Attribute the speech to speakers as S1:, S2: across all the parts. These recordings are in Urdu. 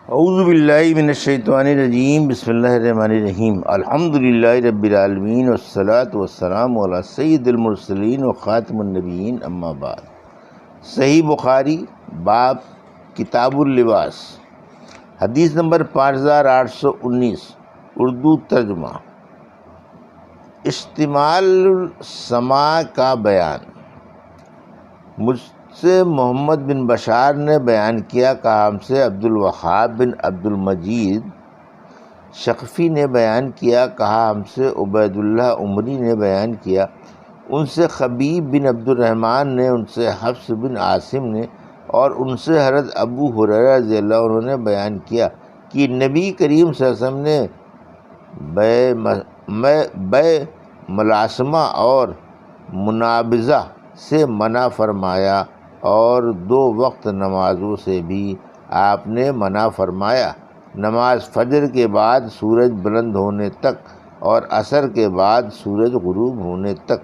S1: اعوذ باللہ من الشیطان الرجیم، بسم اللہ الرحمن الرحیم، الحمدللہ رب العالمین والصلاة والسلام علی سید المرسلین وخاتم النبیین، اما بعد۔ صحیح بخاری باب کتاب اللباس، حدیث نمبر 5819، اردو ترجمہ۔ اشتمال السماع کا بیان۔ مجھ سے محمد بن بشار نے بیان کیا، کہا ہم سے عبد الوہاب بن عبد المجید شقفی نے بیان کیا، کہا ہم سے عبید اللہ عمری نے بیان کیا، ان سے خبیب بن عبد الرحمن نے، ان سے حفص بن عاصم نے، اور ان سے حضرت ابو ہریرہ رضی اللہ عنہ نے بیان کیا کہ نبی کریم صلی اللہ علیہ وسلم نے بے ملاسمہ اور منابضہ سے منع فرمایا، اور 2 وقت نمازوں سے بھی آپ نے منع فرمایا، نماز فجر کے بعد سورج بلند ہونے تک اور عصر کے بعد سورج غروب ہونے تک،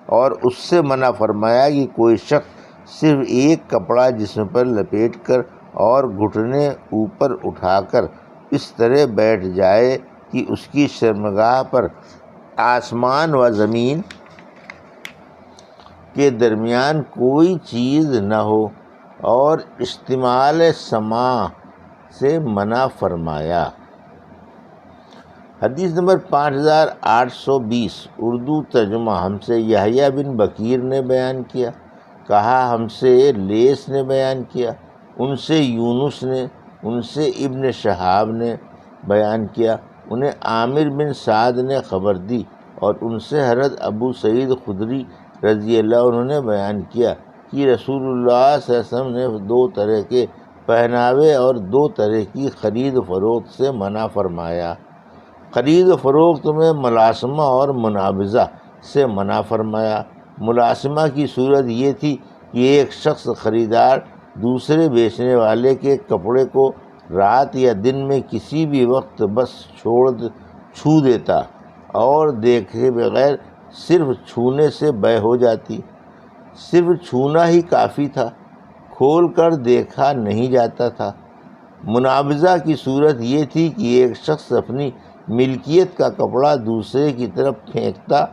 S1: اور اس سے منع فرمایا کہ کوئی شخص صرف ایک کپڑا جسم پر لپیٹ کر اور گھٹنے اوپر اٹھا کر اس طرح بیٹھ جائے کہ اس کی شرمگاہ پر آسمان و زمین کے درمیان کوئی چیز نہ ہو، اور اشتمال سماع سے منع فرمایا۔ حدیث نمبر 5820، اردو ترجمہ۔ ہم سے یحییٰ بن بکیر نے بیان کیا، کہا ہم سے لیث نے بیان کیا، ان سے یونس نے، ان سے ابن شہاب نے بیان کیا، انہیں عامر بن سعد نے خبر دی، اور ان سے حضرت ابو سعید خدری رضی اللہ عنہ نے بیان کیا کہ رسول اللہ صلی اللہ علیہ وسلم نے 2 طرح کے پہناوے اور 2 طرح کی خرید و فروخت سے منع فرمایا۔ خرید و فروخت میں ملاسمہ اور منابضہ سے منع فرمایا۔ ملاسمہ کی صورت یہ تھی کہ ایک شخص خریدار دوسرے بیچنے والے کے کپڑے کو رات یا دن میں کسی بھی وقت بس چھو دیتا اور دیکھے بغیر صرف چھونے سے بے ہو جاتی، صرف چھونا ہی کافی تھا، کھول کر دیکھا نہیں جاتا تھا۔ منابضہ کی صورت یہ تھی کہ ایک شخص اپنی ملکیت کا کپڑا دوسرے کی طرف پھینکتا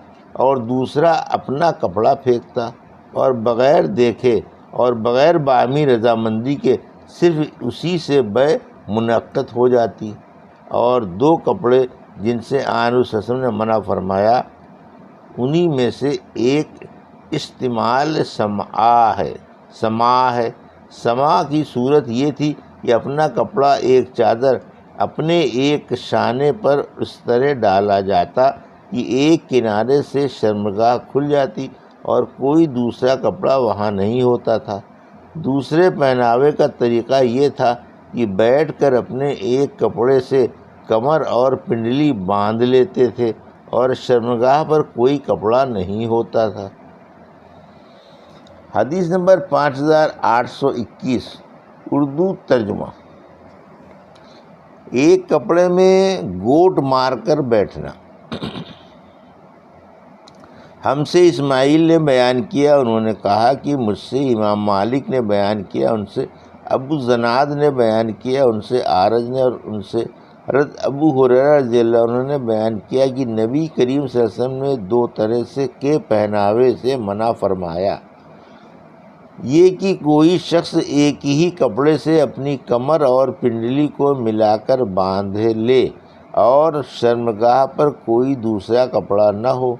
S1: اور دوسرا اپنا کپڑا پھینکتا، اور بغیر دیکھے اور بغیر باہمی رضامندی کے صرف اسی سے بے منعقد ہو جاتی۔ اور 2 کپڑے جن سے آن وسلم نے منع فرمایا، انہی میں سے ایک اشتمال سماع ہے۔ سماع کی صورت یہ تھی کہ اپنا کپڑا ایک چادر اپنے ایک شانے پر اس طرح ڈالا جاتا کہ ایک کنارے سے شرمگاہ کھل جاتی اور کوئی دوسرا کپڑا وہاں نہیں ہوتا تھا۔ دوسرے پہناوے کا طریقہ یہ تھا کہ بیٹھ کر اپنے ایک کپڑے سے کمر اور پنڈلی باندھ لیتے تھے اور شرمگاہ پر کوئی کپڑا نہیں ہوتا تھا۔ حدیث نمبر 5821، اردو ترجمہ۔ ایک کپڑے میں گوٹ مار کر بیٹھنا۔ ہم سے اسماعیل نے بیان کیا، انہوں نے کہا کہ مجھ سے امام مالک نے بیان کیا، ان سے ابو زناد نے بیان کیا، ان سے اعرج نے، اور ان سے حضرت ابو ہریرہ رضی اللہ عنہ نے بیان کیا کہ نبی کریم صلی اللہ علیہ وسلم نے 2 طرح سے کے پہناوے سے منع فرمایا، یہ کہ کوئی شخص ایک ہی کپڑے سے اپنی کمر اور پنڈلی کو ملا کر باندھ لے اور شرمگاہ پر کوئی دوسرا کپڑا نہ ہو،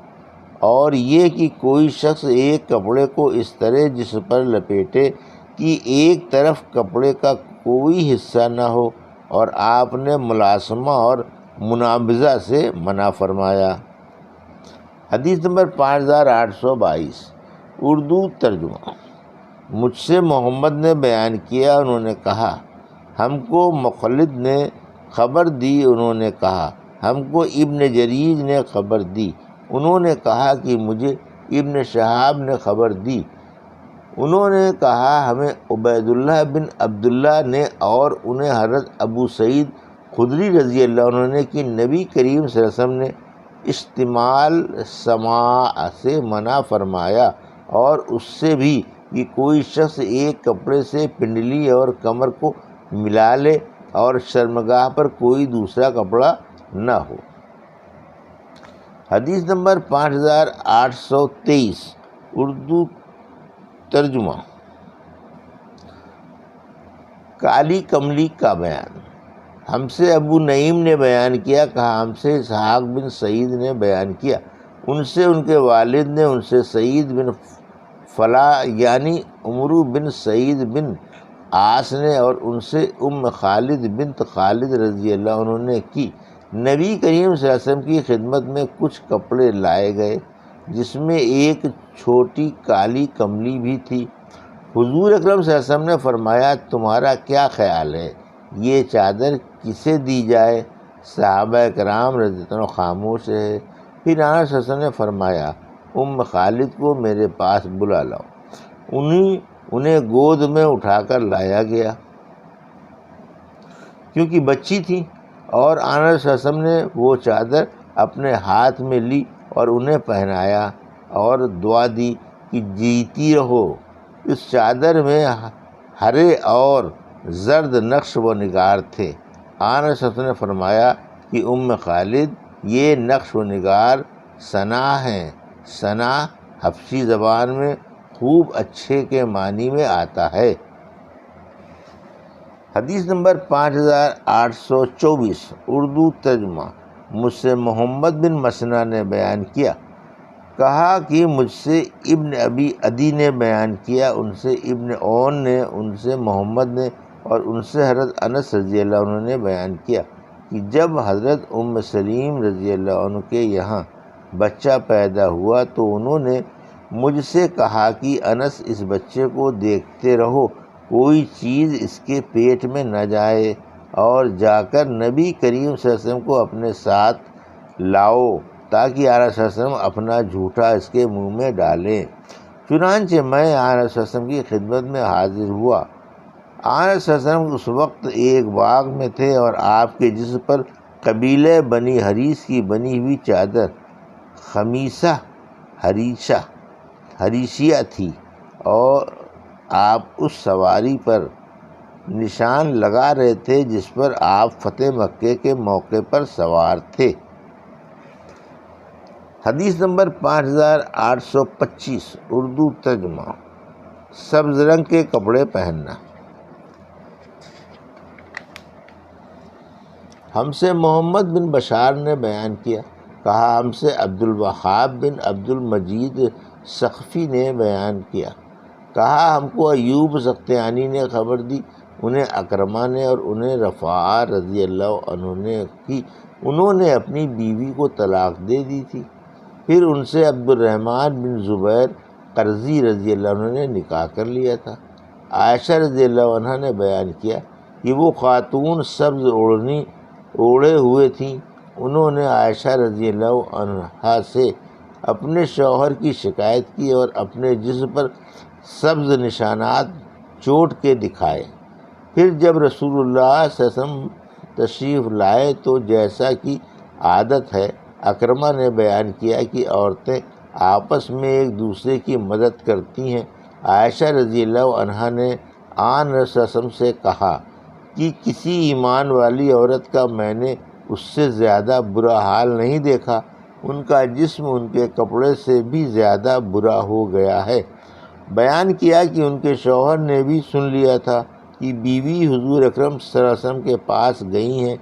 S1: اور یہ کہ کوئی شخص ایک کپڑے کو اس طرح جسم پر لپیٹے کہ ایک طرف کپڑے کا کوئی حصہ نہ ہو، اور آپ نے ملاسمہ اور منابضہ سے منع فرمایا۔ حدیث نمبر 5822، اردو ترجمہ۔ مجھ سے محمد نے بیان کیا، انہوں نے کہا ہم کو مخلد نے خبر دی، انہوں نے کہا ہم کو ابن جریج نے خبر دی، انہوں نے کہا کہ مجھے ابن شہاب نے خبر دی، انہوں نے کہا ہمیں عبید اللہ بن عبداللہ نے، اور انہیں حضرت ابو سعید خدری رضی اللہ عنہ نے کہ نبی کریم صلی اللہ علیہ وسلم نے اشتمال سماع سے منع فرمایا، اور اس سے بھی کہ کوئی شخص ایک کپڑے سے پنڈلی اور کمر کو ملا لے اور شرمگاہ پر کوئی دوسرا کپڑا نہ ہو۔ حدیث نمبر 5823 اردو ترجمہ کالی کملی کا بیان۔ ہم سے ابو نعیم نے بیان کیا، کہا ہم سے اسحاق بن سعید نے بیان کیا، ان سے ان کے والد نے، ان سے سعید بن فلاح یعنی عمرو بن سعید بن عاص نے، اور ان سے خالد بنت خالد رضی اللہ عنہ نے کی۔ نبی کریم صلی اللہ علیہ وسلم کی خدمت میں کچھ کپڑے لائے گئے جس میں ایک چھوٹی کالی کملی بھی تھی۔ حضور اکرم صلی اللہ علیہ وسلم نے فرمایا تمہارا کیا خیال ہے، یہ چادر کسے دی جائے؟ صحابہ کرام رضی اللہ عنہ خاموش رہے۔ پھر آنس صلی اللہ علیہ وسلم نے فرمایا خالد کو میرے پاس بلا لاؤ۔ انہیں گود میں اٹھا کر لایا گیا کیونکہ بچی تھی، اور آنس صلی اللہ علیہ وسلم نے وہ چادر اپنے ہاتھ میں لی اور انہیں پہنایا اور دعا دی کہ جیتی رہو۔ اس چادر میں ہرے اور زرد نقش و نگار تھے۔ آنس صلی اللہ علیہ وسلم نے فرمایا کہ خالد یہ نقش و نگار ثنا ہیں۔ ثنا حبشی زبان میں خوب اچھے کے معنی میں آتا ہے۔ حدیث نمبر 5824 اردو ترجمہ مجھ سے محمد بن مسنہ نے بیان کیا، کہا کہ مجھ سے ابن ابی عدی نے بیان کیا، ان سے ابن اون نے، ان سے محمد نے، اور ان سے حضرت انس رضی اللہ عنہ نے بیان کیا کہ جب حضرت سلیم رضی اللہ عنہ کے یہاں بچہ پیدا ہوا تو انہوں نے مجھ سے کہا کہ انس اس بچے کو دیکھتے رہو، کوئی چیز اس کے پیٹ میں نہ جائے، اور جا کر نبی کریم صلی اللہ علیہ وسلم کو اپنے ساتھ لاؤ تاکہ آنس صلی اللہ علیہ وسلم اپنا جھوٹا اس کے منہ میں ڈالیں۔ چنانچہ میں آنس صلی اللہ علیہ وسلم کی خدمت میں حاضر ہوا۔ آنس صلی اللہ علیہ وسلم اس وقت ایک باغ میں تھے اور آپ کے جسم پر قبیلہ بنی حریث کی بنی ہوئی چادر خمیصہ حریشیہ تھی، اور آپ اس سواری پر نشان لگا رہے تھے جس پر آپ فتح مکہ کے موقع پر سوار تھے۔ حدیث نمبر 5825 اردو ترجمہ سبز رنگ کے کپڑے پہننا۔ ہم سے محمد بن بشار نے بیان کیا، کہا ہم سے عبد الوہاب بن عبد المجید سقفی نے بیان کیا، کہا ہم کو ایوب سختیانی نے خبر دی، انہیں اکرمہ نے اور انہیں رفاعہ رضی اللہ عنہ نے کی، انہوں نے اپنی بیوی کو طلاق دے دی تھی۔ پھر ان سے عبد الرحمن بن زبیر قرظی رضی اللہ عنہ نے نکاح کر لیا تھا۔ عائشہ رضی اللہ عنہ نے بیان کیا کہ وہ خاتون سبز اوڑھنی اوڑھے ہوئے تھیں، انہوں نے عائشہ رضی اللہ عنہا سے اپنے شوہر کی شکایت کی اور اپنے جسم پر سبز نشانات چوٹ کے دکھائے۔ پھر جب رسول اللہ صلی اللہ علیہ وسلم تشریف لائے تو جیسا کہ عادت ہے اکرمہ نے بیان کیا کہ عورتیں آپس میں ایک دوسرے کی مدد کرتی ہیں۔ عائشہ رضی اللہ عنہا نے آن رسول اللہ صلی اللہ علیہ وسلم سے کہا کہ کسی ایمان والی عورت کا میں نے اس سے زیادہ برا حال نہیں دیکھا، ان کا جسم ان کے کپڑے سے بھی زیادہ برا ہو گیا ہے۔ بیان کیا کہ ان کے شوہر نے بھی سن لیا تھا کہ بیوی حضور اکرم صلی اللہ علیہ وسلم کے پاس گئی ہیں،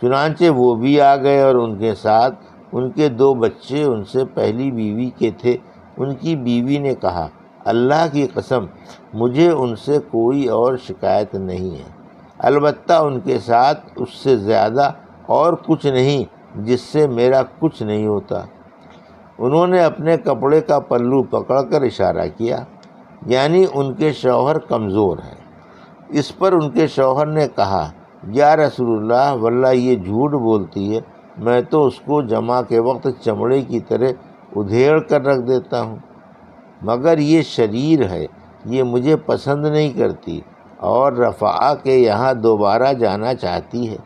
S1: چنانچہ وہ بھی آ گئے اور ان کے ساتھ ان کے 2 بچے ان سے پہلی بیوی کے تھے۔ ان کی بیوی نے کہا اللہ کی قسم مجھے ان سے کوئی اور شکایت نہیں ہے، البتہ ان کے ساتھ اس سے زیادہ اور کچھ نہیں جس سے میرا کچھ نہیں ہوتا۔ انہوں نے اپنے کپڑے کا پلو پکڑ کر اشارہ کیا، یعنی ان کے شوہر کمزور ہیں۔ اس پر ان کے شوہر نے کہا یا رسول اللہ واللہ یہ جھوٹ بولتی ہے، میں تو اس کو جمع کے وقت چمڑے کی طرح ادھیڑ کر رکھ دیتا ہوں، مگر یہ شریر ہے، یہ مجھے پسند نہیں کرتی اور رفاعہ کے یہاں دوبارہ جانا چاہتی ہے۔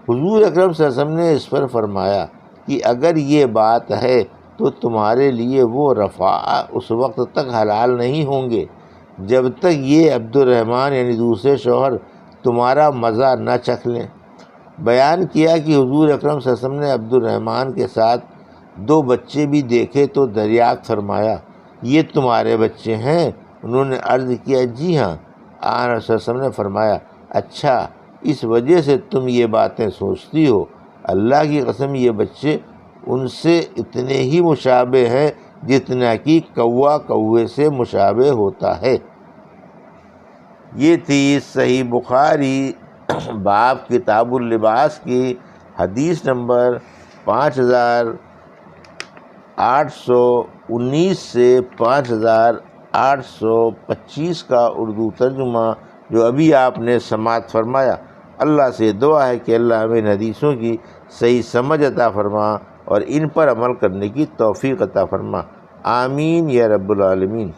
S1: حضور اکرم صلی اللہ علیہ وسلم نے اس پر فرمایا کہ اگر یہ بات ہے تو تمہارے لیے وہ رفاعہ اس وقت تک حلال نہیں ہوں گے جب تک یہ عبد الرحمن یعنی دوسرے شوہر تمہارا مزہ نہ چکھ لیں۔ بیان کیا کہ حضور اکرم صلی اللہ علیہ وسلم نے عبد الرحمن کے ساتھ 2 بچے بھی دیکھے تو دریافت فرمایا، یہ تمہارے بچے ہیں؟ انہوں نے عرض کیا جی ہاں۔ آن رسول صلی اللہ علیہ وسلم نے فرمایا، اچھا اس وجہ سے تم یہ باتیں سوچتی ہو، اللہ کی قسم یہ بچے ان سے اتنے ہی مشابہ ہیں جتنا کہ کوا کوے سے مشابہ ہوتا ہے۔ یہ تھی صحیح بخاری باب کتاب اللباس کی حدیث نمبر 5819 سے 5825 کا اردو ترجمہ جو ابھی آپ نے سماعت فرمایا۔ اللہ سے دعا ہے کہ اللہ ہمیں ان حدیثوں کی صحیح سمجھ عطا فرما اور ان پر عمل کرنے کی توفیق عطا فرما، آمین یا رب العالمین۔